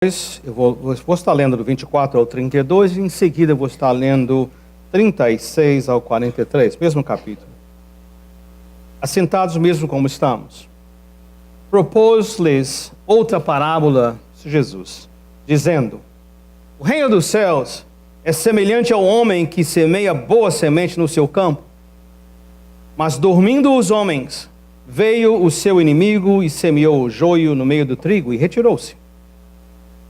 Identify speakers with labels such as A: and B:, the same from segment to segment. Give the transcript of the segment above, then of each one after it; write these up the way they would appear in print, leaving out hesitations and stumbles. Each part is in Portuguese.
A: Eu vou estar lendo do 24 ao 32 e em seguida eu vou estar lendo 36 ao 43, mesmo capítulo. Assentados mesmo como estamos. Propôs-lhes outra parábola de Jesus, dizendo: o reino dos céus é semelhante ao homem que semeia boa semente no seu campo. Mas dormindo os homens, veio o seu inimigo e semeou o joio no meio do trigo e retirou-se.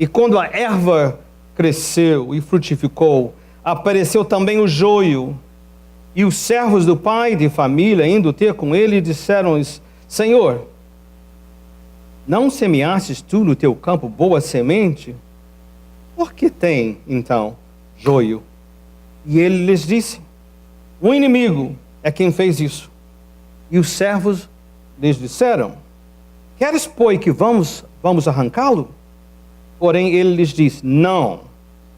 A: E quando a erva cresceu e frutificou, apareceu também o joio. E os servos do pai de família, indo ter com ele, disseram-lhes: Senhor, não semeastes tu no teu campo boa semente? Por que tem, então, joio? E ele lhes disse: o inimigo é quem fez isso. E os servos lhes disseram: queres, pois, que vamos arrancá-lo? Porém ele lhes disse: não,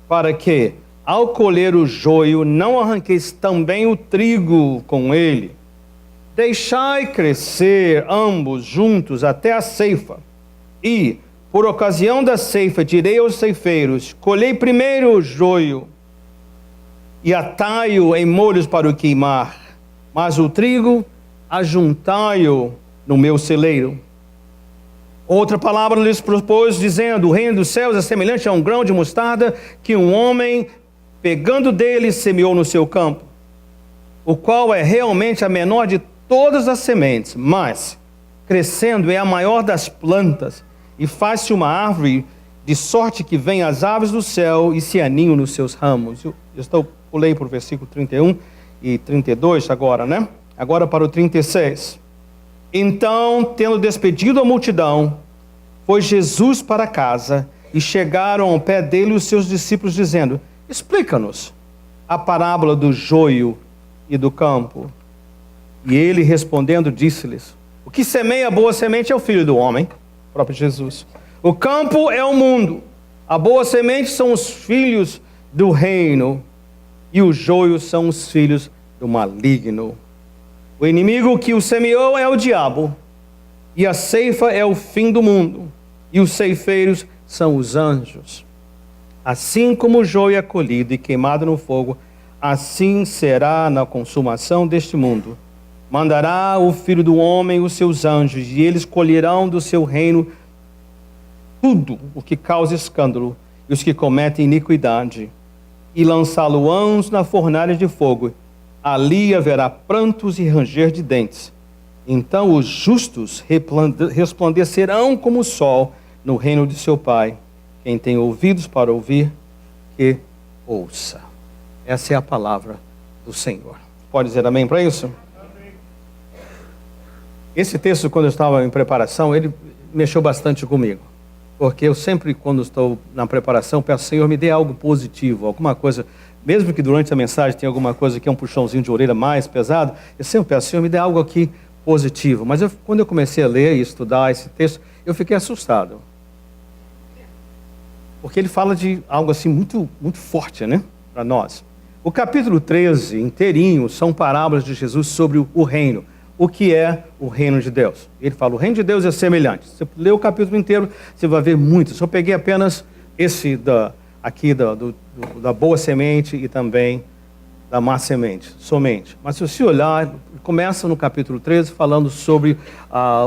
A: para que, ao colher o joio, não arranqueis também o trigo com ele. Deixai crescer ambos juntos até a ceifa. E, por ocasião da ceifa, direi aos ceifeiros: colhei primeiro o joio e atai-o em molhos para o queimar, mas o trigo ajuntai-o no meu celeiro. Outra palavra lhes propôs, dizendo: o reino dos céus é semelhante a um grão de mostarda que um homem, pegando dele, semeou no seu campo, o qual é realmente a menor de todas as sementes, mas, crescendo, é a maior das plantas, e faz-se uma árvore, de sorte que vêm as aves do céu e se aninham nos seus ramos. Pulei para o versículo 31 e 32 agora, né? Agora para o 36. Então, tendo despedido a multidão, foi Jesus para casa, e chegaram ao pé dele os seus discípulos, dizendo: explica-nos a parábola do joio e do campo. E ele, respondendo, disse-lhes: o que semeia a boa semente é o Filho do Homem, o próprio Jesus. O campo é o mundo. A boa semente são os filhos do reino, e o joio são os filhos do maligno. O inimigo que o semeou é o diabo, e a ceifa é o fim do mundo, e os ceifeiros são os anjos. Assim como o joio é colhido e queimado no fogo, assim será na consumação deste mundo. Mandará o Filho do Homem os seus anjos, e eles colherão do seu reino tudo o que causa escândalo e os que cometem iniquidade, e lançá-lo-ão na fornalha de fogo. Ali haverá prantos e ranger de dentes. Então os justos resplandecerão como o sol no reino de seu Pai. Quem tem ouvidos para ouvir, que ouça. Essa é a palavra do Senhor. Pode dizer amém para isso? Amém. Esse texto, quando eu estava em preparação, ele mexeu bastante comigo. Porque eu sempre, quando estou na preparação, peço: Senhor, me dê algo positivo, alguma coisa. Mesmo que durante a mensagem tenha alguma coisa que é um puxãozinho de orelha mais pesado, eu sempre peço: Senhor, me dê algo aqui positivo. Mas quando eu comecei a ler e estudar esse texto, eu fiquei assustado. Porque ele fala de algo assim muito, muito forte, né, para nós. O capítulo 13 inteirinho são parábolas de Jesus sobre o reino. O que é o reino de Deus? Ele fala: o reino de Deus é semelhante. Você lê o capítulo inteiro, você vai ver muito. Só peguei apenas esse da boa semente e também da má semente, somente. Mas se você olhar, começa no capítulo 13 falando sobre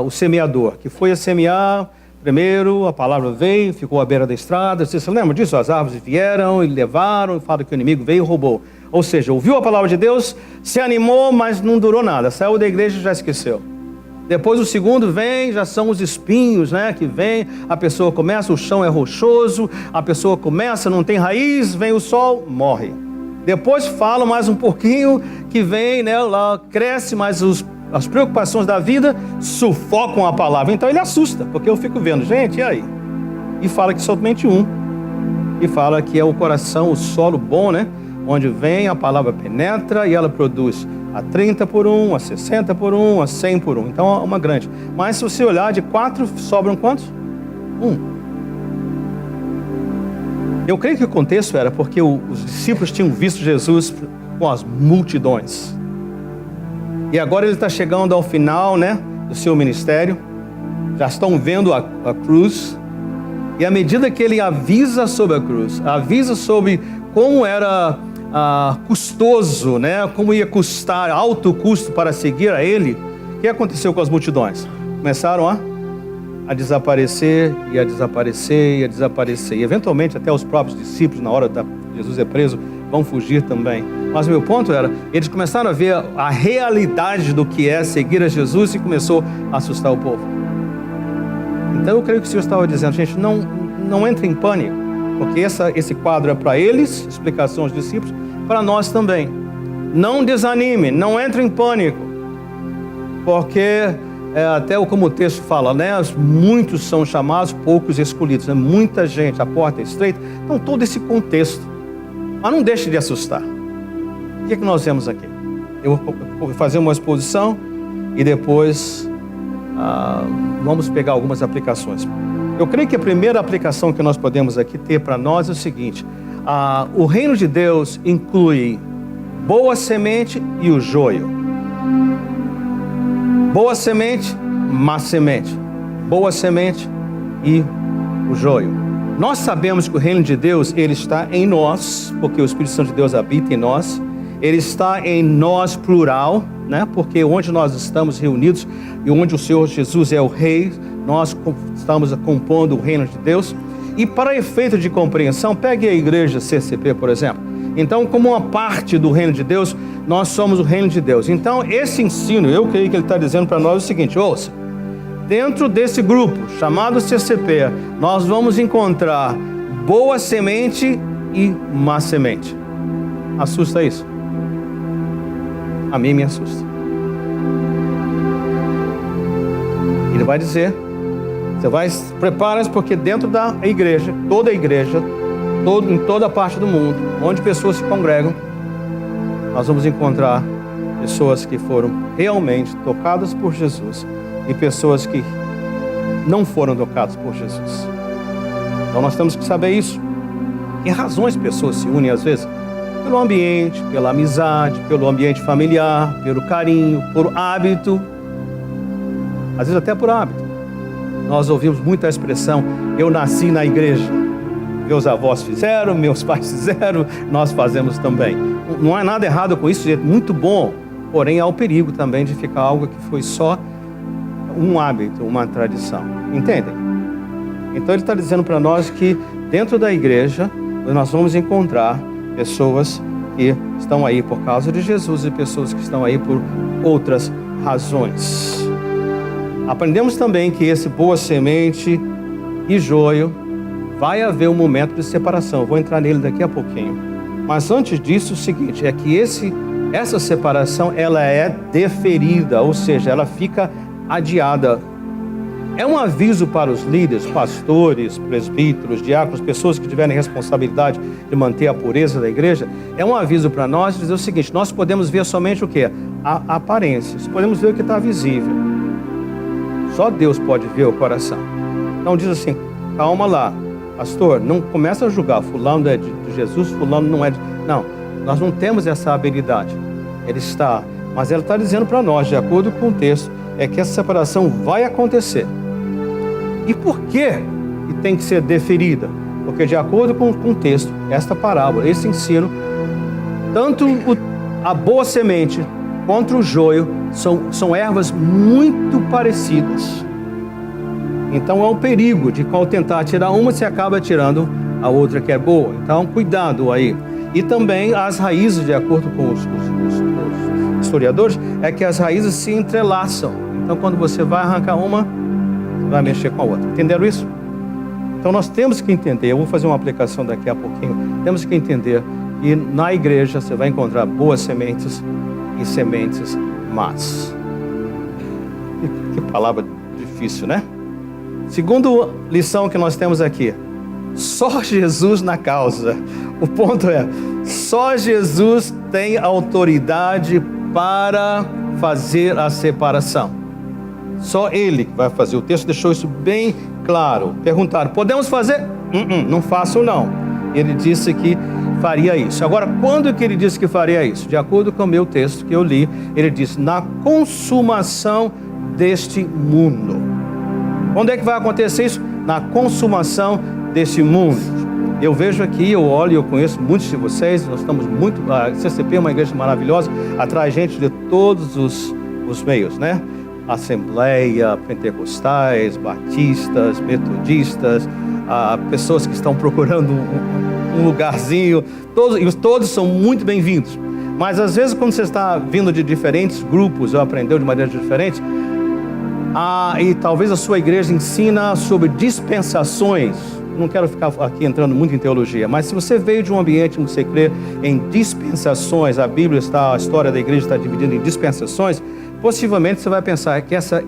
A: o semeador, que foi a semear. Primeiro a palavra veio, ficou à beira da estrada. Você se lembra disso? As árvores vieram e levaram, e fala que o inimigo veio e roubou. Ou seja, ouviu a palavra de Deus, se animou, mas não durou nada. Saiu da igreja e já esqueceu. Depois o segundo vem, já são os espinhos, né, que vem, a pessoa começa, o chão é rochoso, a pessoa começa, não tem raiz, vem o sol, morre. Depois fala mais um pouquinho, que vem, né, lá cresce, mas as preocupações da vida sufocam a palavra. Então ele assusta, porque eu fico vendo: gente, e aí? E fala que somente um. E fala que é o coração, o solo bom, né, onde vem, a palavra penetra e ela produz a 30 por 1, a 60 por 1, a 100 por 1. Então é uma grande. Mas se você olhar, de 4 sobram quantos? 1. Eu creio que o contexto era porque os discípulos tinham visto Jesus com as multidões. E agora ele está chegando ao final, né, do seu ministério. Já estão vendo a cruz. E à medida que ele avisa sobre a cruz, avisa sobre como era custoso, né? Como ia custar, alto custo para seguir a ele, o que aconteceu com as multidões? Começaram a desaparecer, e a desaparecer, e a desaparecer. E eventualmente até os próprios discípulos, na hora de Jesus é preso, vão fugir também. Mas o meu ponto era, eles começaram a ver a realidade do que é seguir a Jesus e começou a assustar o povo. Então eu creio que o Senhor estava dizendo, gente, não entre em pânico, porque esse quadro é para eles, explicação aos discípulos, para nós também. Não desanime, não entre em pânico, porque até como o texto fala, né, muitos são chamados, poucos escolhidos, né? Muita gente, a porta é estreita. Então todo esse contexto, mas não deixe de assustar. O que é que nós vemos aqui? Eu vou fazer uma exposição e depois vamos pegar algumas aplicações. Eu creio que a primeira aplicação que nós podemos aqui ter para nós é o seguinte: o reino de Deus inclui boa semente e o joio. Boa semente, má semente. Boa semente e o joio. Nós sabemos que o reino de Deus, ele está em nós, porque o Espírito Santo de Deus habita em nós. Ele está em nós plural, né? Porque onde nós estamos reunidos e onde o Senhor Jesus é o Rei, nós estamos compondo o reino de Deus. E para efeito de compreensão, pegue a igreja CCP, por exemplo. Então, como uma parte do reino de Deus, nós somos o reino de Deus. Então, esse ensino, eu creio que ele está dizendo para nós o seguinte: ouça, dentro desse grupo chamado CCP, nós vamos encontrar boa semente e má semente. Assusta isso? A mim me assusta. Ele vai dizer, você vai, prepara-se, porque dentro da igreja, em toda parte do mundo, onde pessoas se congregam, nós vamos encontrar pessoas que foram realmente tocadas por Jesus e pessoas que não foram tocadas por Jesus. Então nós temos que saber isso. Que razões pessoas se unem às vezes? Pelo ambiente, pela amizade, pelo ambiente familiar, pelo carinho, por hábito. Às vezes até por hábito. Nós ouvimos muito a expressão, eu nasci na igreja. Meus avós fizeram, meus pais fizeram, nós fazemos também. Não há nada errado com isso, é muito bom. Porém, há o perigo também de ficar algo que foi só um hábito, uma tradição. Entendem? Então ele está dizendo para nós que dentro da igreja, nós vamos encontrar pessoas que estão aí por causa de Jesus e pessoas que estão aí por outras razões. Aprendemos também que esse boa semente e joio, vai haver um momento de separação. Eu vou entrar nele daqui a pouquinho. Mas antes disso, o seguinte, é que essa separação, ela é deferida, ou seja, ela fica adiada. É um aviso para os líderes, pastores, presbíteros, diáconos, pessoas que tiverem responsabilidade de manter a pureza da igreja. É um aviso para nós dizer o seguinte: nós podemos ver somente o quê? A aparência. Podemos ver o que está visível. Só Deus pode ver o coração. Então diz assim, calma lá, pastor, não começa a julgar, fulano é de Jesus, fulano não é de... Não, nós não temos essa habilidade. Ele está, mas ela está dizendo para nós, de acordo com o texto, é que essa separação vai acontecer. E por que tem que ser deferida? Porque de acordo com o texto, esta parábola, esse ensino, tanto a boa semente quanto o joio são ervas muito parecidas. Então há um perigo de qual tentar tirar uma, você acaba tirando a outra que é boa. Então cuidado aí. E também as raízes, de acordo com os historiadores, é que as raízes se entrelaçam. Então quando você vai arrancar uma, você vai mexer com a outra. Entenderam isso? Então nós temos que entender, eu vou fazer uma aplicação daqui a pouquinho, temos que entender que na igreja você vai encontrar boas sementes e sementes más. Que palavra difícil, né? Segunda lição que nós temos aqui, só Jesus na causa. O ponto é, só Jesus tem autoridade para fazer a separação. Só Ele vai fazer. O texto deixou isso bem claro. Perguntaram, podemos fazer? Não faço não. Ele disse que faria isso. Agora, quando que ele disse que faria isso? De acordo com o meu texto que eu li, ele disse, na consumação deste mundo. Quando é que vai acontecer isso? na consumação desse mundo. Eu vejo aqui, eu olho, eu conheço muitos de vocês, nós estamos muito, a CCP é uma igreja maravilhosa, atrai gente de todos os meios, né? Assembleia, pentecostais, batistas, metodistas, pessoas que estão procurando um lugarzinho, todos são muito bem-vindos. Mas às vezes quando você está vindo de diferentes grupos, ou aprendeu de maneira diferente, e talvez a sua igreja ensina sobre dispensações. Não quero ficar aqui entrando muito em teologia, mas se você veio de um ambiente onde você crê em dispensações, a história da igreja está dividida em dispensações, possivelmente você vai pensar que essa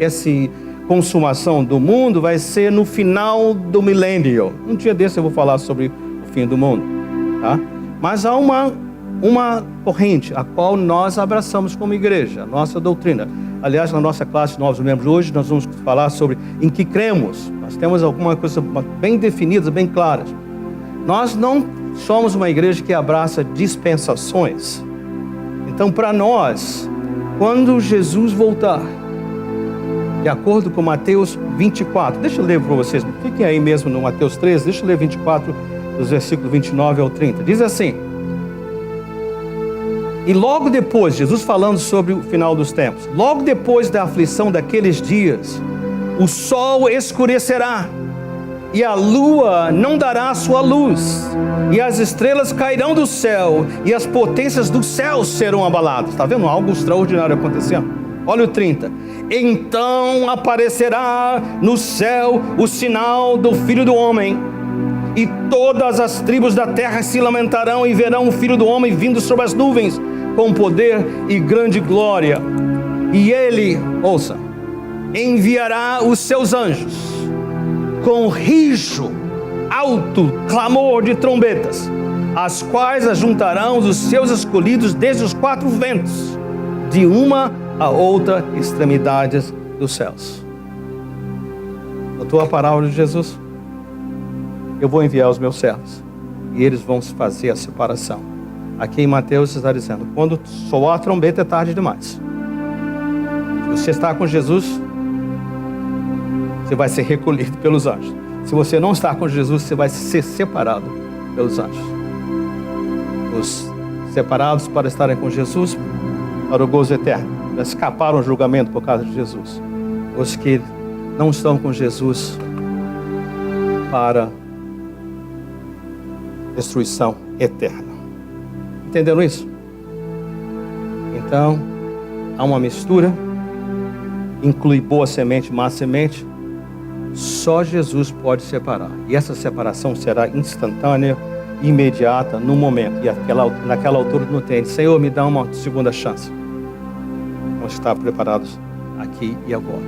A: consumação do mundo vai ser no final do milênio. Um dia desse eu vou falar sobre o fim do mundo, tá? Mas há uma corrente a qual nós abraçamos como igreja, a nossa doutrina. Aliás, na nossa classe de novos membros hoje, nós vamos falar sobre em que cremos. Nós temos alguma coisa bem definidas, bem claras. Nós não somos uma igreja que abraça dispensações. Então, para nós, quando Jesus voltar, de acordo com Mateus 24, deixa eu ler para vocês, fiquem aí mesmo no Mateus 13, deixa eu ler 24, dos versículos 29 ao 30. Diz assim: e logo depois, Jesus falando sobre o final dos tempos, logo depois da aflição daqueles dias, o sol escurecerá, e a lua não dará sua luz, e as estrelas cairão do céu, e as potências do céu serão abaladas. Está vendo algo extraordinário acontecendo? Olha o 30. Então aparecerá no céu o sinal do Filho do Homem, e todas as tribos da terra se lamentarão e verão o Filho do Homem vindo sobre as nuvens, com poder e grande glória. E ele, ouça, enviará os seus anjos com rijo, alto clamor de trombetas, as quais ajuntarão os seus escolhidos desde os quatro ventos, de uma a outra extremidade dos céus. Notou a palavra de Jesus? Eu vou enviar os meus servos, e eles vão fazer a separação. Aqui em Mateus está dizendo, quando soar a trombeta é tarde demais. Se você está com Jesus, você vai ser recolhido pelos anjos. Se você não está com Jesus, você vai ser separado pelos anjos. Os separados para estarem com Jesus, para o gozo eterno, para escapar ao julgamento por causa de Jesus. Os que não estão com Jesus, para destruição eterna. Entenderam isso? Então, há uma mistura, inclui boa semente, má semente. Só Jesus pode separar. E essa separação será instantânea, imediata, no momento. E naquela altura não tem. Senhor, me dá uma segunda chance. Vamos estar preparados aqui e agora.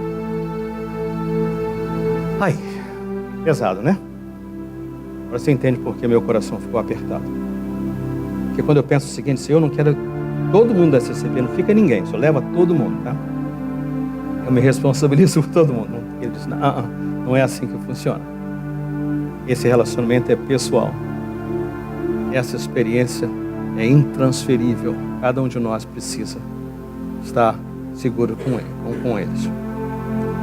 A: Ai, pesado, né? Agora você entende por que meu coração ficou apertado. Porque quando eu penso o seguinte, Senhor, eu não quero todo mundo da CCP, não fica ninguém, só leva todo mundo, tá? Eu me responsabilizo por todo mundo. Ele diz, não é assim que funciona. Esse relacionamento é pessoal. Essa experiência é intransferível. Cada um de nós precisa estar seguro com eles.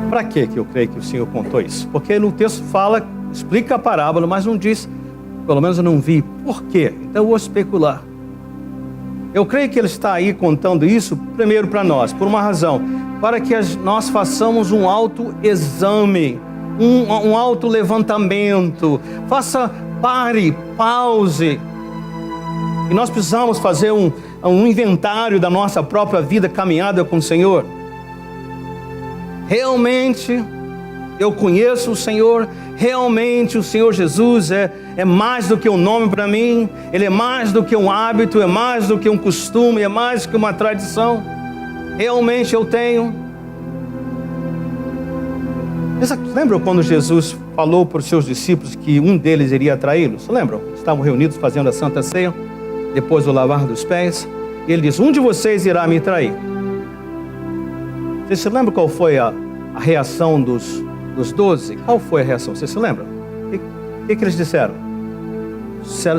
A: Para que eu creio que o Senhor contou isso? Porque no texto explica a parábola, mas não diz, pelo menos eu não vi, por quê. Então eu vou especular. Eu creio que ele está aí contando isso, primeiro para nós, por uma razão, para que nós façamos um autoexame, um autolevantamento, pause, e nós precisamos fazer um inventário da nossa própria vida, caminhada com o Senhor. Realmente, eu conheço o Senhor, realmente o Senhor Jesus é mais do que um nome para mim, Ele é mais do que um hábito, é mais do que um costume, é mais do que uma tradição. Realmente eu tenho. Lembram quando Jesus falou para os seus discípulos que um deles iria traí-los? Lembram? Estavam reunidos fazendo a Santa Ceia, depois do lavar dos pés, e ele disse, um de vocês irá me trair. Você se lembra qual foi a reação dos 12? Qual foi a reação? Você se lembra? O que eles disseram?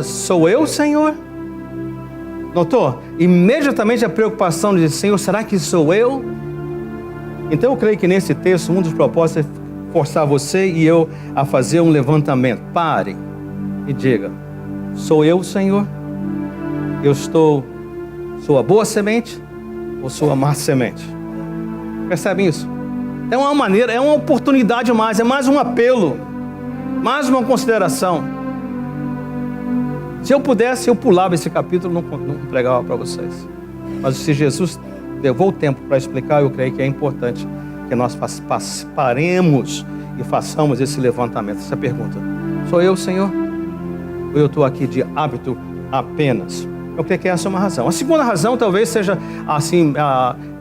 A: Sou eu, Senhor? Notou? Imediatamente a preocupação de dizer, Senhor, será que sou eu? Então eu creio que nesse texto um dos propósitos é forçar você e eu a fazer um levantamento. Pare e diga: sou eu, Senhor? Sou a boa semente ou sou a má semente? Percebem isso? É uma maneira, é uma oportunidade mais, é mais um apelo, mais uma consideração. Se eu pudesse, eu pulava esse capítulo, não pregava para vocês. Mas se Jesus levou o tempo para explicar, eu creio que é importante que nós paremos e façamos esse levantamento, essa pergunta: sou eu, Senhor? Ou eu estou aqui de hábito apenas? Eu creio que essa é uma razão. A segunda razão talvez seja assim,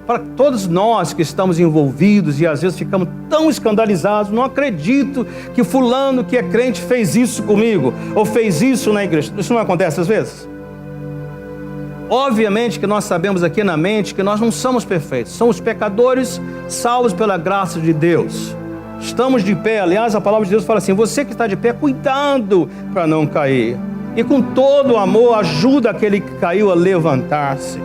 A: para todos nós que estamos envolvidos e às vezes ficamos tão escandalizados: não acredito que fulano que é crente fez isso comigo, ou fez isso na igreja. Isso não acontece às vezes? Obviamente que nós sabemos aqui na mente que nós não somos perfeitos, somos pecadores salvos pela graça de Deus. Estamos de pé, aliás a palavra de Deus fala assim: você que está de pé, cuidado para não cair, e com todo o amor ajuda aquele que caiu a levantar-se.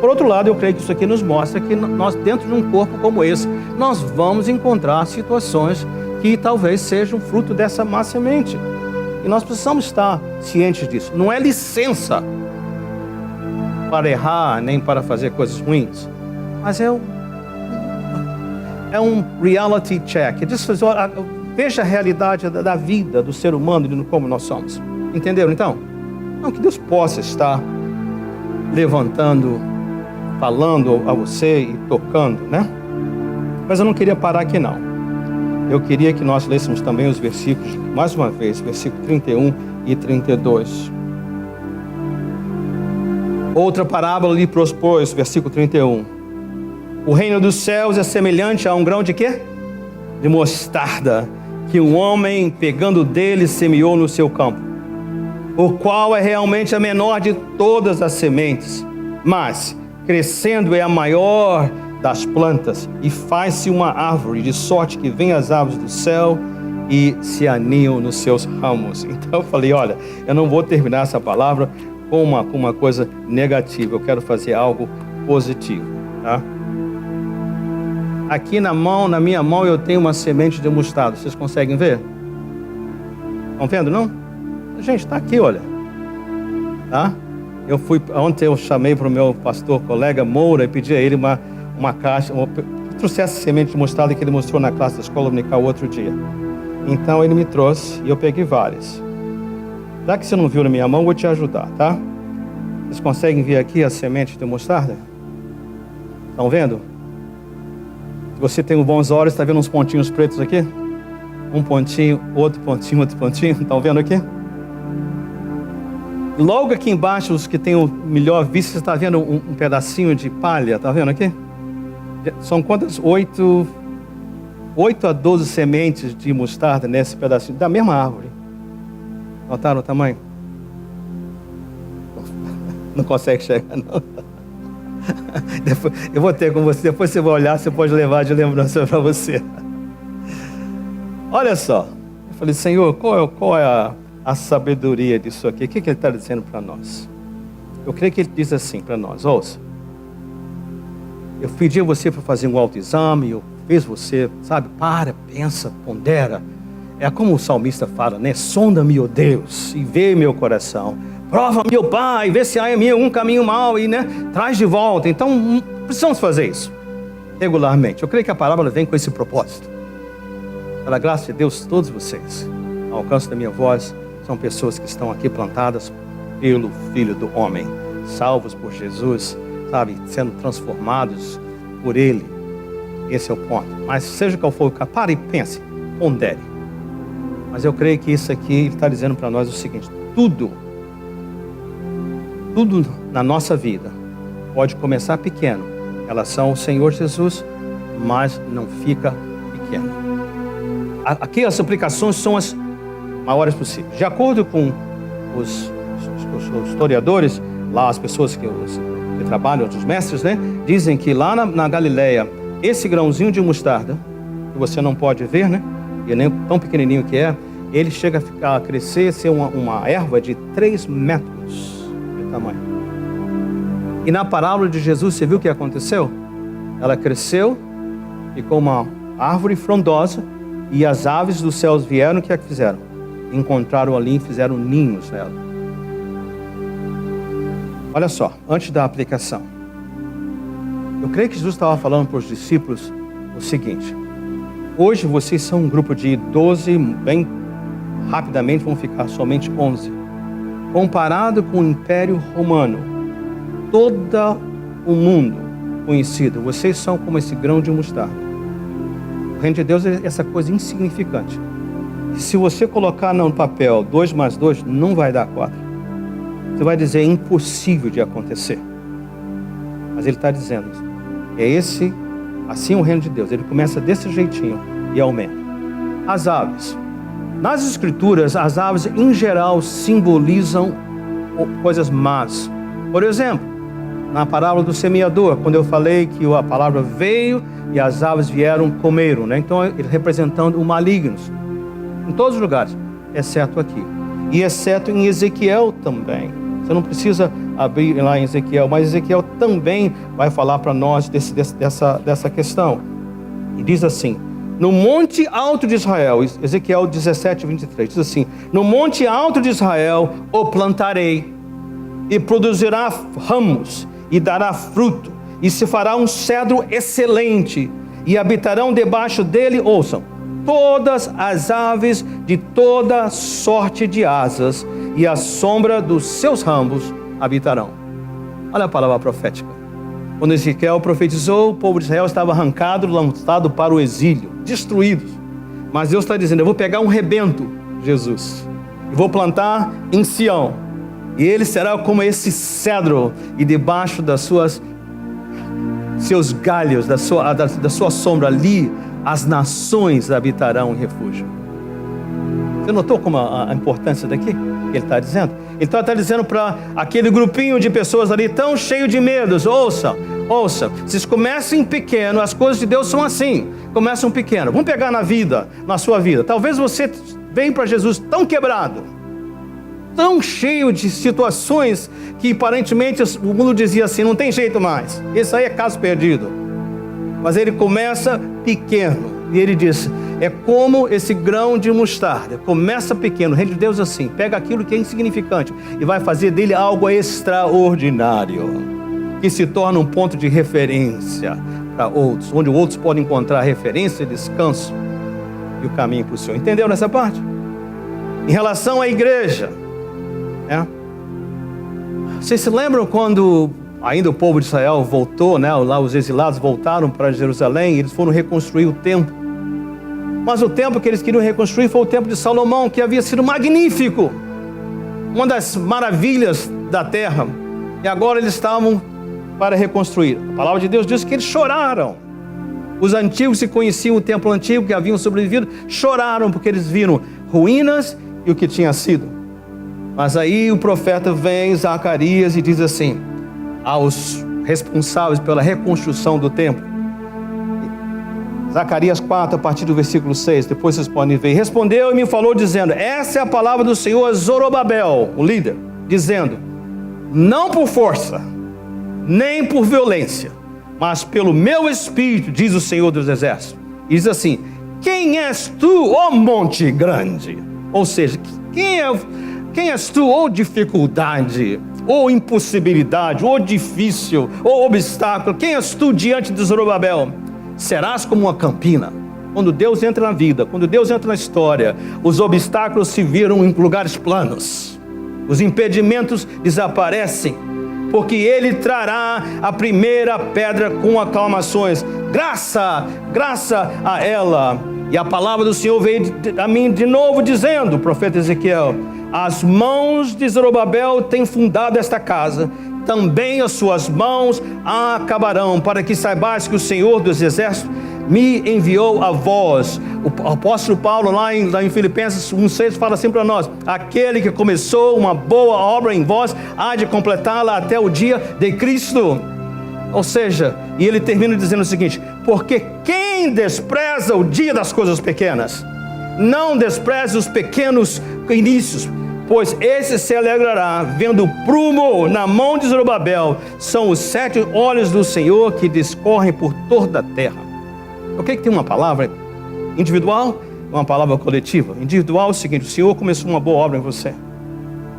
A: Por outro lado, eu creio que isso aqui nos mostra que nós, dentro de um corpo como esse, nós vamos encontrar situações que talvez sejam fruto dessa má semente, e nós precisamos estar cientes disso. Não é licença para errar, nem para fazer coisas ruins, mas é um reality check. Veja a realidade da vida do ser humano e como nós somos. Entenderam então? Não, que Deus possa estar levantando, falando a você e tocando, né? Mas eu não queria parar aqui não. Eu queria que nós lêssemos também os versículos, mais uma vez, versículo 31 e 32. Outra parábola lhe propôs, versículo 31. O reino dos céus é semelhante a um grão de quê? De mostarda, que um homem, pegando dele, semeou no seu campo, o qual é realmente a menor de todas as sementes, mas, crescendo, é a maior das plantas, e faz-se uma árvore, de sorte que vêm as aves do céu e se aninham nos seus ramos. Então eu falei: olha, eu não vou terminar essa palavra com uma coisa negativa, eu quero fazer algo positivo, tá? Aqui na minha mão eu tenho uma semente de mostarda, vocês conseguem ver? Estão vendo, não? Gente, está aqui, olha, tá? Ontem eu chamei para o meu pastor colega Moura e pedi a ele uma caixa, trouxesse semente de mostarda que ele mostrou na classe da escola dominical outro dia. Então ele me trouxe e eu peguei várias. Já que você não viu na minha mão, eu vou te ajudar, tá? Vocês conseguem ver aqui a semente de mostarda? Estão vendo? Se você tem bons olhos, está vendo uns pontinhos pretos aqui? Um pontinho, outro pontinho, outro pontinho. Estão vendo aqui? Logo aqui embaixo, os que têm o melhor vista, você está vendo um pedacinho de palha? Está vendo aqui? São quantas? 8 a 12 sementes de mostarda nesse pedacinho, da mesma árvore. Notaram o tamanho? Não consegue chegar, não. Eu vou ter com você, depois você vai olhar, você pode levar de lembrança para você. Olha só, eu falei: Senhor, qual é a sabedoria disso aqui? O que Ele está dizendo para nós? Eu creio que Ele diz assim para nós: ouça, eu pedi a você para fazer um autoexame, eu fiz você, sabe, pensa, pondera. É como o salmista fala, né? Sonda-me, ó Deus, e vê meu coração. Prova-me, ó Pai, vê se há em mim algum caminho mau e, né, traz de volta. Então, precisamos fazer isso regularmente. Eu creio que a parábola vem com esse propósito. Pela graça de Deus, todos vocês, ao alcance da minha voz, são pessoas que estão aqui plantadas pelo Filho do Homem, salvos por Jesus, sabe, sendo transformados por Ele. Esse é o ponto. Mas seja qual for o caso, pare e pense, pondere. Mas eu creio que isso aqui, Ele está dizendo para nós o seguinte: tudo na nossa vida pode começar pequeno em relação ao Senhor Jesus, mas não fica pequeno. Aqui as aplicações são as maiores possíveis. De acordo com os historiadores, lá as pessoas que trabalham, os mestres, né, dizem que lá na Galileia, esse grãozinho de mostarda, que você não pode ver, né, e nem tão pequenininho que é, ele chega a crescer, ser uma erva de 3 metros de tamanho. E na parábola de Jesus, você viu o que aconteceu? Ela cresceu, ficou uma árvore frondosa, E as aves dos céus vieram, o que é que fizeram? Encontraram ali e fizeram ninhos nela. Olha só, antes da aplicação. Eu creio que Jesus estava falando para os discípulos o seguinte: hoje vocês são um grupo de 12, bem rapidamente vão ficar somente 11. Comparado com o Império Romano, todo o mundo conhecido, vocês são como esse grão de mostarda. O reino de Deus é essa coisa insignificante. E se você colocar no papel 2 mais 2, não vai dar 4. Você vai dizer, é impossível de acontecer. Mas ele está dizendo, assim é o reino de Deus. Ele começa desse jeitinho e aumenta. As aves. Nas escrituras, as aves em geral simbolizam coisas más. Por exemplo, na parábola do semeador, quando eu falei que a palavra veio e as aves vieram, comeram, né? Então, ele representando o maligno. Em todos os lugares, exceto aqui. E exceto em Ezequiel também. Você não precisa abrir lá em Ezequiel, mas Ezequiel também vai falar para nós dessa questão. E diz assim, no monte alto de Israel, Ezequiel 17, 23, diz assim, no monte alto de Israel o plantarei, e produzirá ramos, e dará fruto, e se fará um cedro excelente, e habitarão debaixo dele, ouçam, todas as aves de toda sorte de asas, e a sombra dos seus ramos habitarão. Olha a palavra profética. Quando Ezequiel profetizou, o povo de Israel estava arrancado, lançado para o exílio, destruído. Mas Deus está dizendo, eu vou pegar um rebento, Jesus, e vou plantar em Sião, e ele será como esse cedro, e debaixo seus galhos, da sua sombra ali, as nações habitarão em refúgio. Você notou como a importância daqui? Que ele está dizendo? Ele está dizendo para aquele grupinho de pessoas ali tão cheio de medos, ouça, vocês comecem pequeno, as coisas de Deus são assim, começam pequeno. Vamos pegar na vida, na sua vida. Talvez você venha para Jesus tão quebrado, tão cheio de situações que aparentemente o mundo dizia assim, não tem jeito mais, isso aí é caso perdido. Mas ele começa pequeno e ele diz, é como esse grão de mostarda, começa pequeno. O reino de Deus é assim, pega aquilo que é insignificante e vai fazer dele algo extraordinário, que se torna um ponto de referência para outros, onde outros podem encontrar referência, descanso e o caminho para o Senhor. Entendeu nessa parte? Em relação à igreja, vocês se lembram quando ainda o povo de Israel voltou, né? Lá os exilados voltaram para Jerusalém e eles foram reconstruir o templo. Mas o templo que eles queriam reconstruir foi o templo de Salomão, que havia sido magnífico, uma das maravilhas da terra. E agora eles estavam para reconstruir. A palavra de Deus diz que eles choraram. Os antigos que conheciam o templo antigo, que haviam sobrevivido, choraram porque eles viram ruínas e o que tinha sido. Mas aí o profeta vem, Zacarias, e diz assim, aos responsáveis pela reconstrução do templo, Zacarias 4, a partir do versículo 6, depois vocês podem ver. Respondeu e me falou dizendo, essa é a palavra do Senhor a Zorobabel, o líder, dizendo, não por força, nem por violência, mas pelo meu espírito, diz o Senhor dos Exércitos. E diz assim, quem és tu, ó monte grande? Ou seja, quem és tu, ó dificuldade, ou impossibilidade, ou difícil, ou obstáculo? Quem és tu diante de Zorobabel? Serás como uma campina. Quando Deus entra na vida, quando Deus entra na história, os obstáculos se viram em lugares planos. Os impedimentos desaparecem, porque Ele trará a primeira pedra com aclamações. Graça a ela. E a palavra do Senhor veio a mim de novo dizendo, o profeta Ezequiel, as mãos de Zorobabel têm fundado esta casa, também as suas mãos a acabarão, para que saibais que o Senhor dos Exércitos me enviou a vós. O apóstolo Paulo lá em Filipenses 1,6 fala assim para nós, aquele que começou uma boa obra em vós, há de completá-la até o dia de Cristo. Ou seja, e ele termina dizendo o seguinte, porque quem despreza o dia das coisas pequenas, não despreze os pequenos inícios, pois esse se alegrará, vendo o prumo na mão de Zorobabel, são os 7 olhos do Senhor que discorrem por toda a terra. Eu creio que tem uma palavra individual uma palavra coletiva. Individual é o seguinte: o Senhor começou uma boa obra em você,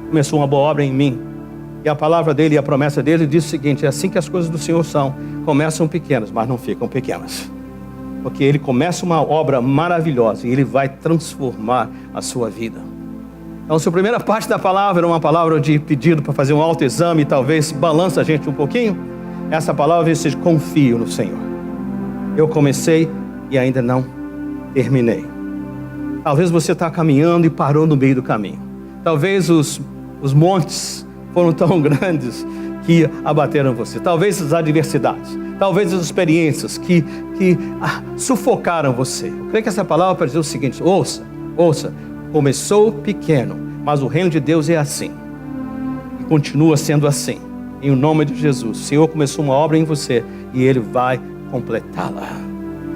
A: começou uma boa obra em mim. E a palavra dele e a promessa dele diz o seguinte: é assim que as coisas do Senhor são. Começam pequenas, mas não ficam pequenas. Porque ele começa uma obra maravilhosa e ele vai transformar a sua vida. Então, se a primeira parte da palavra era uma palavra de pedido para fazer um autoexame, talvez balança a gente um pouquinho, essa palavra diz: confio no Senhor. Eu comecei e ainda não terminei. Talvez você está caminhando e parou no meio do caminho. Talvez os montes foram tão grandes que abateram você. Talvez as adversidades, talvez as experiências que sufocaram você. Eu creio que essa palavra para dizer o seguinte: ouça, começou pequeno, mas o reino de Deus é assim, e continua sendo assim, em o nome de Jesus. O Senhor começou uma obra em você, e Ele vai completá-la.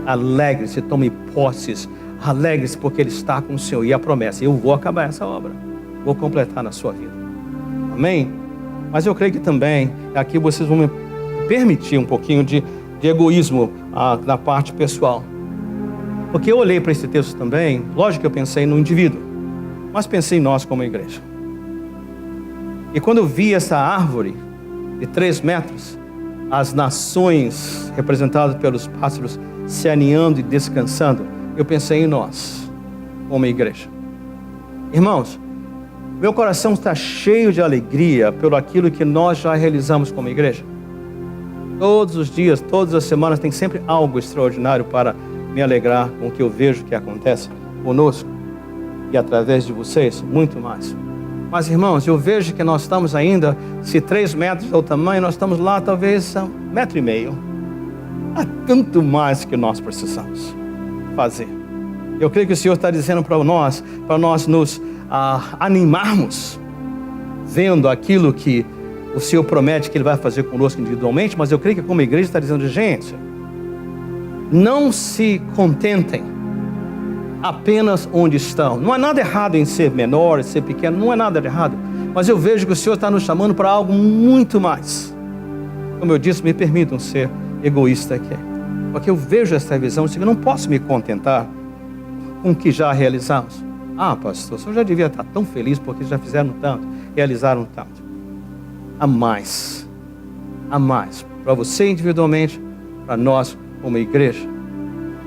A: Alegre-se, tome posses, alegre-se, porque Ele está com o Senhor, e a promessa: eu vou acabar essa obra, vou completar na sua vida. Amém? Mas eu creio que também, aqui vocês vão me permitir um pouquinho de egoísmo na parte pessoal. Porque eu olhei para esse texto também, lógico que eu pensei no indivíduo, mas pensei em nós como igreja. E quando eu vi essa árvore de 3 metros, as nações representadas pelos pássaros se aninhando e descansando, eu pensei em nós como igreja. Irmãos, meu coração está cheio de alegria pelo aquilo que nós já realizamos como igreja. Todos os dias, todas as semanas, tem sempre algo extraordinário para me alegrar com o que eu vejo que acontece conosco e através de vocês, muito mais. Mas, irmãos, eu vejo que nós estamos ainda, se 3 metros é o tamanho, nós estamos lá talvez a 1,5 metro. Há tanto mais que nós precisamos fazer. Eu creio que o Senhor está dizendo para nós nos animarmos, vendo aquilo que o Senhor promete que Ele vai fazer conosco individualmente, mas eu creio que como igreja está dizendo: gente, não se contentem apenas onde estão. Não há nada errado em ser menor, em ser pequeno, não é nada errado, mas eu vejo que o Senhor está nos chamando para algo muito mais. Como eu disse, me permitam ser egoísta aqui, porque eu vejo essa visão, eu não posso me contentar com o que já realizamos. Pastor, o senhor já devia estar tão feliz porque já fizeram tanto, realizaram tanto. Há mais, para você individualmente, para nós como igreja.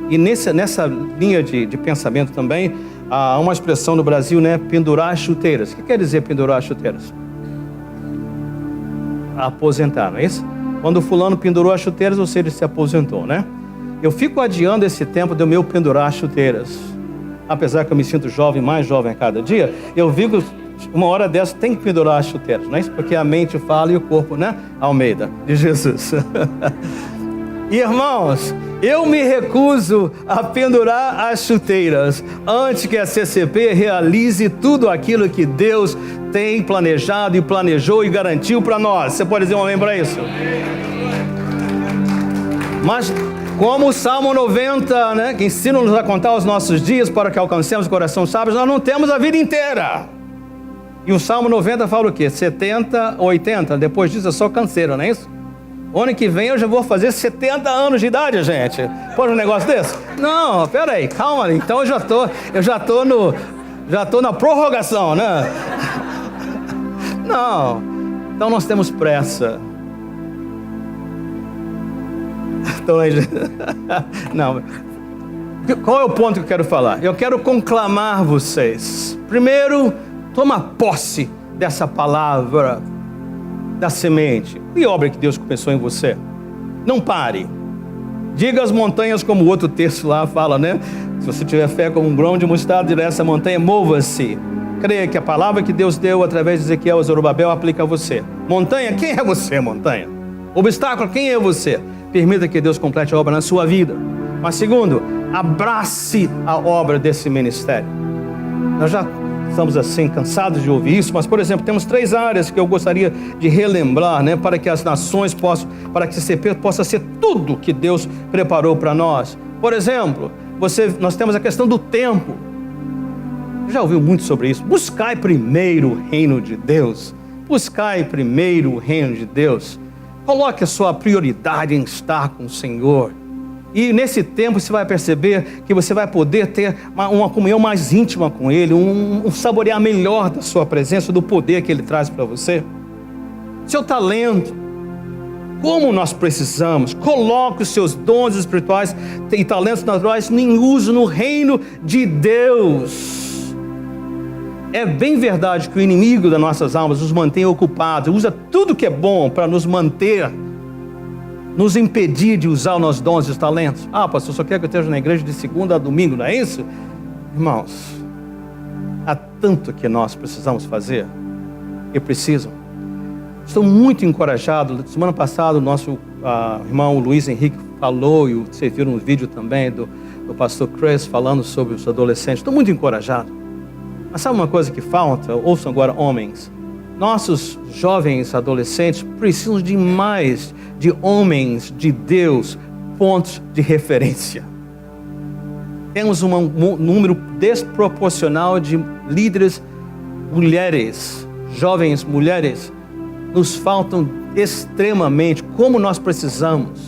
A: E nessa linha de pensamento também, há uma expressão no Brasil, né? Pendurar as chuteiras. O que quer dizer pendurar as chuteiras? Aposentar, não é isso? Quando o fulano pendurou as chuteiras, ou seja, ele se aposentou, né? Eu fico adiando esse tempo de eu pendurar as chuteiras. Apesar que eu me sinto jovem, mais jovem a cada dia, eu vi que uma hora dessa tem que pendurar as chuteiras, não é isso? Porque a mente fala e o corpo, né? Almeida, de Jesus. E, irmãos, eu me recuso a pendurar as chuteiras antes que a CCP realize tudo aquilo que Deus tem planejado e planejou e garantiu para nós. Você pode dizer um amém para isso? Mas como o Salmo 90, né, que ensina-nos a contar os nossos dias para que alcancemos o coração sábio, nós não temos a vida inteira. E o Salmo 90 fala o quê? 70, 80, depois disso é só canseira, não é isso? O ano que vem eu já vou fazer 70 anos de idade, gente. Pode um negócio desse? Não, peraí, calma, então eu já tô na prorrogação, né? Não, então nós temos pressa. Não. Qual é o ponto que eu quero falar? Eu quero conclamar vocês. Primeiro, toma posse dessa palavra da semente e obra que Deus começou em você. Não pare. Diga às montanhas, como o outro texto lá fala, né? Se você tiver fé como um grão de mostarda, dirá essa montanha: mova-se. Creia que a palavra que Deus deu através de Ezequiel a Zorobabel aplica a você. Montanha, quem é você, montanha? Obstáculo, quem é você? Permita que Deus complete a obra na sua vida. Mas segundo, abrace a obra desse ministério. Nós já estamos assim cansados de ouvir isso, mas, por exemplo, temos 3 áreas que eu gostaria de relembrar, né, para que as nações possam, para que a CCP possa ser tudo que Deus preparou para nós. Por exemplo, nós temos a questão do tempo. Já ouviu muito sobre isso? Buscai primeiro o reino de Deus. Buscai primeiro o reino de Deus. Coloque a sua prioridade em estar com o Senhor. E nesse tempo você vai perceber que você vai poder ter uma comunhão mais íntima com Ele, um saborear melhor da sua presença, do poder que Ele traz para você. Seu talento, como nós precisamos, coloque os seus dons espirituais e talentos naturais em uso no reino de Deus. É bem verdade que o inimigo das nossas almas nos mantém ocupados, usa tudo que é bom para nos manter, nos impedir de usar os nossos dons e os talentos. Ah, pastor, só quer que eu esteja na igreja de segunda a domingo, não é isso? Irmãos, há tanto que nós precisamos fazer e precisam. Estou muito encorajado. Semana passada o nosso irmão Luiz Henrique falou, e vocês viram um vídeo também do pastor Chris falando sobre os adolescentes. Estou muito encorajado. Mas sabe uma coisa que falta? Ouçam agora, homens. Nossos jovens adolescentes precisam de mais de homens de Deus, pontos de referência. Temos um número desproporcional de líderes mulheres, jovens mulheres. Nos faltam extremamente, como nós precisamos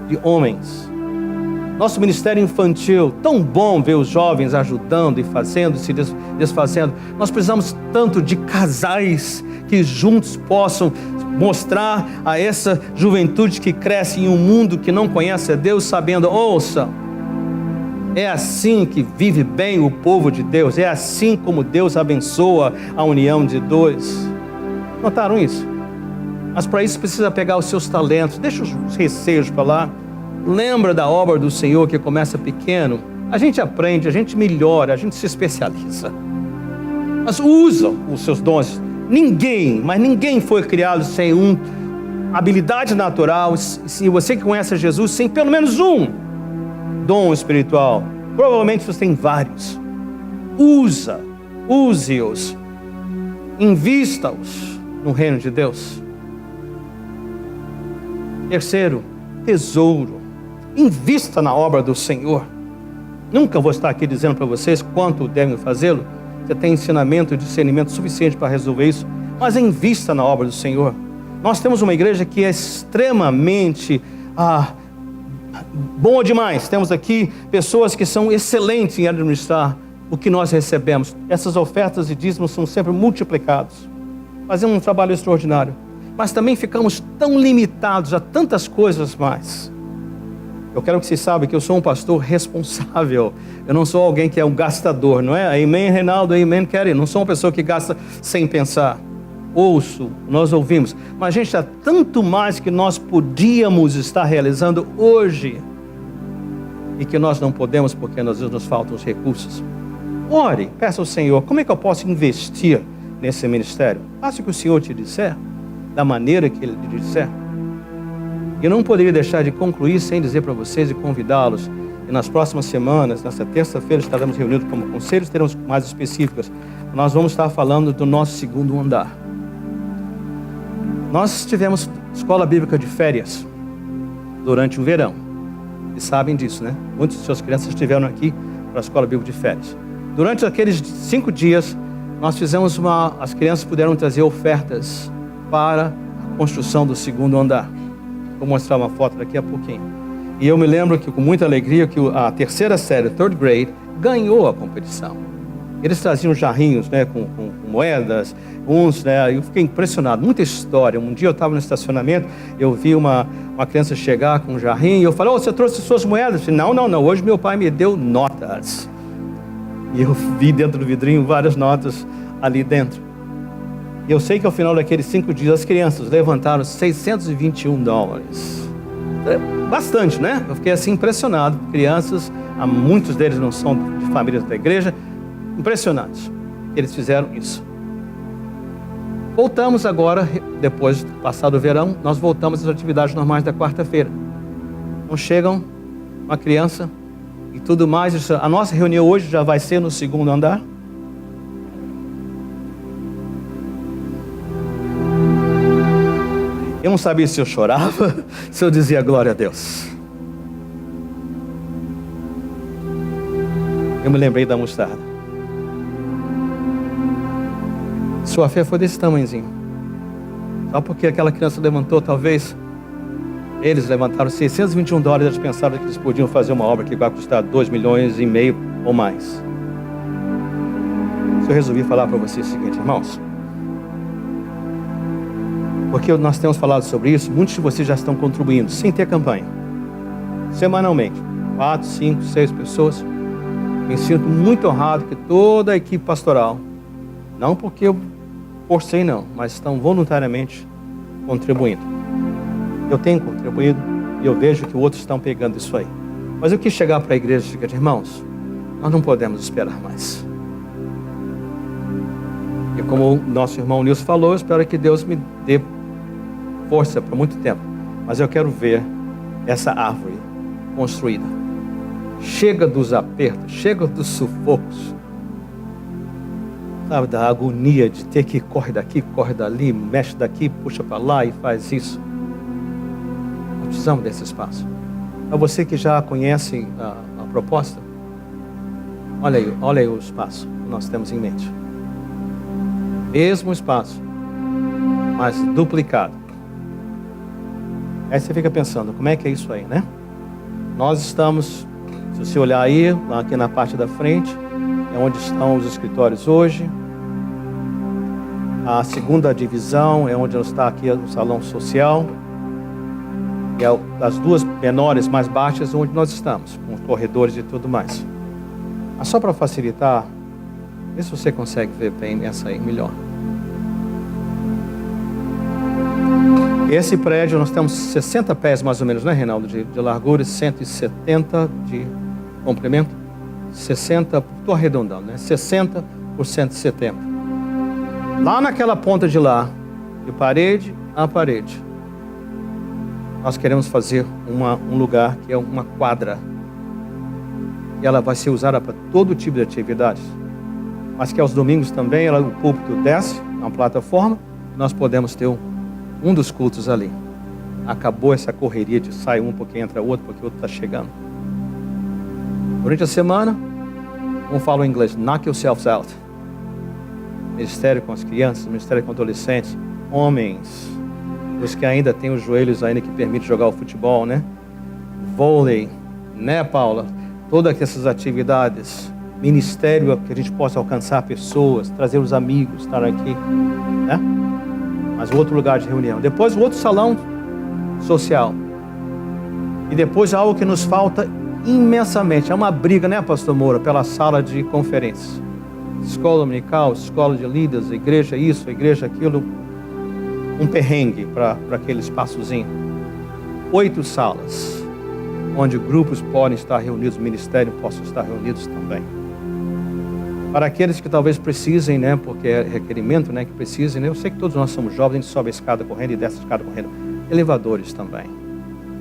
A: de homens. Nosso ministério infantil, tão bom ver os jovens ajudando e fazendo, se desfazendo. Nós precisamos tanto de casais que juntos possam mostrar a essa juventude que cresce em um mundo que não conhece a Deus, sabendo, ouça, é assim que vive bem o povo de Deus, é assim como Deus abençoa a união de dois. Notaram isso? Mas para isso precisa pegar os seus talentos, deixa os receios para lá. Lembra da obra do Senhor que começa pequeno? A gente aprende, a gente melhora, a gente se especializa. Mas usa os seus dons. Mas ninguém foi criado sem uma habilidade natural. Se você que conhece Jesus, sem pelo menos um dom espiritual. Provavelmente você tem vários. Use-os. Invista-os no reino de Deus. Terceiro, tesouro. Invista na obra do Senhor. Nunca vou estar aqui dizendo para vocês quanto devem fazê-lo. Você tem ensinamento e discernimento suficiente para resolver isso. Mas invista na obra do Senhor. Nós temos uma igreja que é extremamente boa demais. Temos aqui pessoas que são excelentes em administrar o que nós recebemos. Essas ofertas e dízimos são sempre multiplicados. Fazemos um trabalho extraordinário. Mas também ficamos tão limitados a tantas coisas mais. Eu quero que vocês saibam que eu sou um pastor responsável. Eu não sou alguém que é um gastador, não é? Amém, Reinaldo? Amém, Kelly? Não sou uma pessoa que gasta sem pensar. Nós ouvimos. Mas, gente, há tanto mais que nós podíamos estar realizando hoje e que nós não podemos porque às vezes nos faltam os recursos. Ore, peça ao Senhor, como é que eu posso investir nesse ministério? Faça o que o Senhor te disser, da maneira que Ele te disser. Eu não poderia deixar de concluir sem dizer para vocês e convidá-los. E nas próximas semanas, nessa terça-feira, estaremos reunidos como conselhos, teremos mais específicas. Nós vamos estar falando do nosso segundo andar. Nós tivemos escola bíblica de férias durante o verão. E sabem disso, né? Muitas de suas crianças estiveram aqui para a escola bíblica de férias. Durante aqueles 5 dias, nós fizemos as crianças puderam trazer ofertas para a construção do segundo andar. Vou mostrar uma foto daqui a pouquinho. E eu me lembro que com muita alegria que a terceira série, third grade, ganhou a competição. Eles traziam jarrinhos, né, com moedas, né, eu fiquei impressionado, muita história. Um dia eu estava no estacionamento, eu vi uma criança chegar com um jarrinho, e eu falei, você trouxe suas moedas? Eu falei, não, hoje meu pai me deu notas. E eu vi dentro do vidrinho várias notas ali dentro. E eu sei que ao final daqueles 5 dias, as crianças levantaram $621. Bastante, né? Eu fiquei assim impressionado. Crianças, muitos deles não são de famílias da igreja, impressionados. Eles fizeram isso. Voltamos agora, depois do passado o verão, nós voltamos às atividades normais da quarta-feira. Então chegam uma criança e tudo mais. A nossa reunião hoje já vai ser no segundo andar. Eu não sabia se eu chorava, se eu dizia glória a Deus. Eu me lembrei da mostarda. Sua fé foi desse tamanhozinho. Só porque aquela criança levantou, talvez, Eles levantaram $621, eles pensaram que eles podiam fazer uma obra que vai custar 2,5 milhões ou mais. Eu resolvi falar para vocês o seguinte, irmãos. Porque nós temos falado sobre isso, muitos de vocês já estão contribuindo, sem ter campanha. Semanalmente. 4, 5, 6 pessoas. Me sinto muito honrado que toda a equipe pastoral, não porque eu forcei não, mas estão voluntariamente contribuindo. Eu tenho contribuído e eu vejo que outros estão pegando isso aí. Mas eu quis chegar para a igreja e dizer, irmãos, nós não podemos esperar mais. E como o nosso irmão Nilson falou, eu espero que Deus me dê força por muito tempo. Mas eu quero ver essa árvore construída. Chega dos apertos, chega dos sufocos. Sabe, da agonia de ter que corre daqui, corre dali, mexe daqui, puxa para lá e faz isso. Nós precisamos desse espaço. Para você que já conhece a proposta, olha aí o espaço que nós temos em mente. Mesmo espaço, mas duplicado. Aí você fica pensando, como é que é isso aí, né? Nós estamos, se você olhar aí, aqui na parte da frente, é onde estão os escritórios hoje. A segunda divisão é onde está aqui o salão social. E as duas menores, mais baixas, onde nós estamos, com os corredores e tudo mais. Mas só para facilitar, vê se você consegue ver bem essa aí melhor. Esse prédio nós temos 60 pés mais ou menos, né, Reinaldo? De largura e 170 de comprimento. 60, estou arredondando, né? 60 por 170. Lá naquela ponta de lá, de parede a parede, nós queremos fazer um lugar que é uma quadra. E ela vai ser usada para todo tipo de atividades. Mas que aos domingos também, o púlpito desce, uma plataforma, e nós podemos ter um dos cultos ali. Acabou essa correria de sai um porque entra outro, porque o outro está chegando. Durante a semana, como falo em inglês, knock yourselves out. Ministério com as crianças, ministério com adolescentes, homens, os que ainda têm os joelhos ainda que permitem jogar o futebol, né? Vôlei, né, Paula? Todas essas atividades, ministério que a gente possa alcançar pessoas, trazer os amigos, estar aqui, né? Mas o outro lugar de reunião. Depois o outro salão social. E depois algo que nos falta imensamente. É uma briga, né, Pastor Moura? Pela sala de conferências. Escola dominical, escola de líderes, igreja isso, igreja aquilo. Um perrengue para aquele espaçozinho. 8 salas, onde grupos podem estar reunidos, o ministério possa estar reunidos também. Para aqueles que talvez precisem, né, porque é requerimento, né, que precisem, né, eu sei que todos nós somos jovens, a gente sobe a escada correndo e desce a escada correndo. Elevadores também.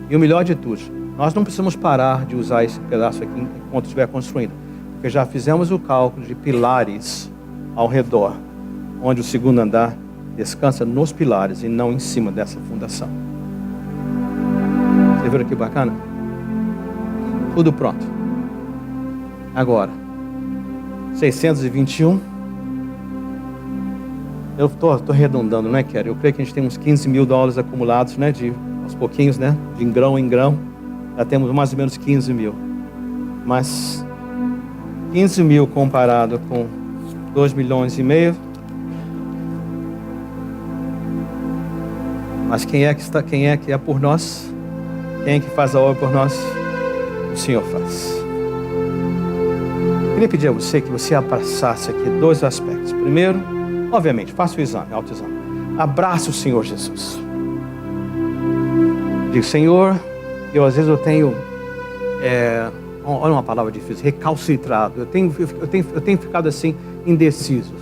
A: E o melhor de tudo, nós não precisamos parar de usar esse pedaço aqui enquanto estiver construindo, porque já fizemos o cálculo de pilares ao redor, onde o segundo andar descansa nos pilares e não em cima dessa fundação. Você viu que bacana? Tudo pronto. Agora, 621. Eu estou arredondando, né, Kelly? Eu creio que a gente tem uns $15 mil acumulados, né, aos pouquinhos, né, de grão em grão. Já temos mais ou menos 15 mil. Mas 15 mil comparado com 2,5 milhões. Mas quem é que é por nós? Quem é que faz a obra por nós? O Senhor faz. Eu queria pedir a você que você abraçasse aqui 2 aspectos. Primeiro, obviamente, faça o exame, autoexame. Abraça o Senhor Jesus. Diga, Senhor, às vezes eu tenho, olha uma palavra difícil, recalcitrado. Eu tenho ficado assim, indeciso.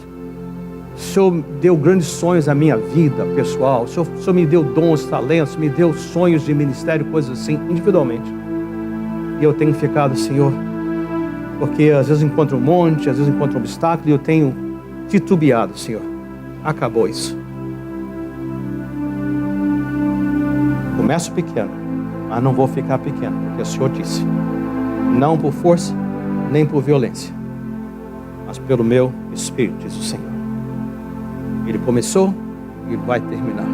A: O Senhor deu grandes sonhos à minha vida pessoal. O Senhor me deu dons, talentos, me deu sonhos de ministério, coisas assim, individualmente. E eu tenho ficado, Senhor, porque às vezes encontro um monte, às vezes encontro um obstáculo e eu tenho titubeado, Senhor. Acabou isso. Começo pequeno, mas não vou ficar pequeno, porque o Senhor disse, não por força, nem por violência, mas pelo meu Espírito, diz o Senhor. Ele começou e vai terminar.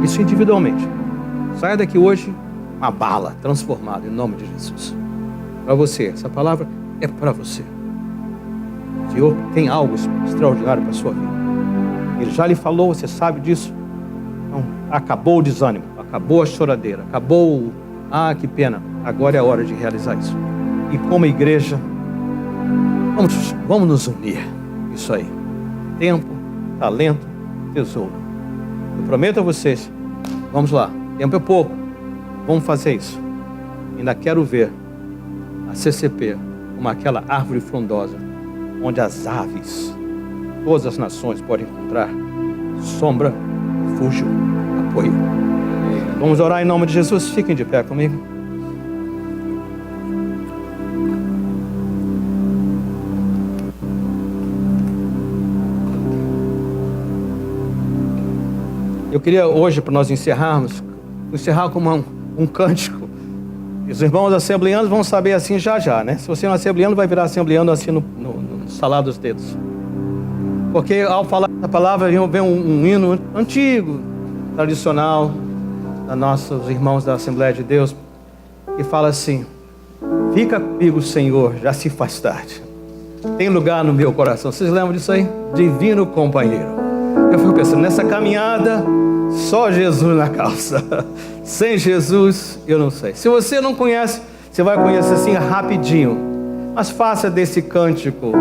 A: Isso individualmente. Saia daqui hoje uma bala transformada em nome de Jesus. Para você, essa palavra é para você. O Senhor tem algo extraordinário para a sua vida. Ele já lhe falou, você sabe disso. Então, acabou o desânimo, acabou a choradeira, acabou que pena. Agora é a hora de realizar isso. E como igreja, vamos nos unir. Isso aí. Tempo, talento, tesouro. Eu prometo a vocês, vamos lá, tempo é pouco, vamos fazer isso. Ainda quero ver a CCP como aquela árvore frondosa, onde as aves, todas as nações podem encontrar sombra, refúgio, apoio. Vamos orar em nome de Jesus, fiquem de pé comigo. Eu queria hoje, para nós encerrar como um cântico. E os irmãos assembleanos vão saber assim já, né? Se você é um assembleano, vai virar assembleano assim no salar dos dedos. Porque ao falar essa palavra, vem um hino antigo, tradicional, da nossos irmãos da Assembleia de Deus, que fala assim: fica comigo, Senhor, já se faz tarde. Tem lugar no meu coração. Vocês lembram disso aí? Divino companheiro. Eu fico pensando, nessa caminhada, só Jesus na calça. Sem Jesus, eu não sei. Se você não conhece, você vai conhecer assim rapidinho. Mas faça desse cântico,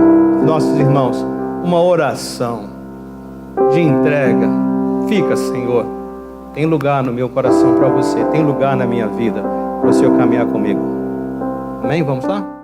A: nossos irmãos, uma oração de entrega. Fica, Senhor, tem lugar no meu coração para você, tem lugar na minha vida para o Senhor caminhar comigo. Amém? Vamos lá?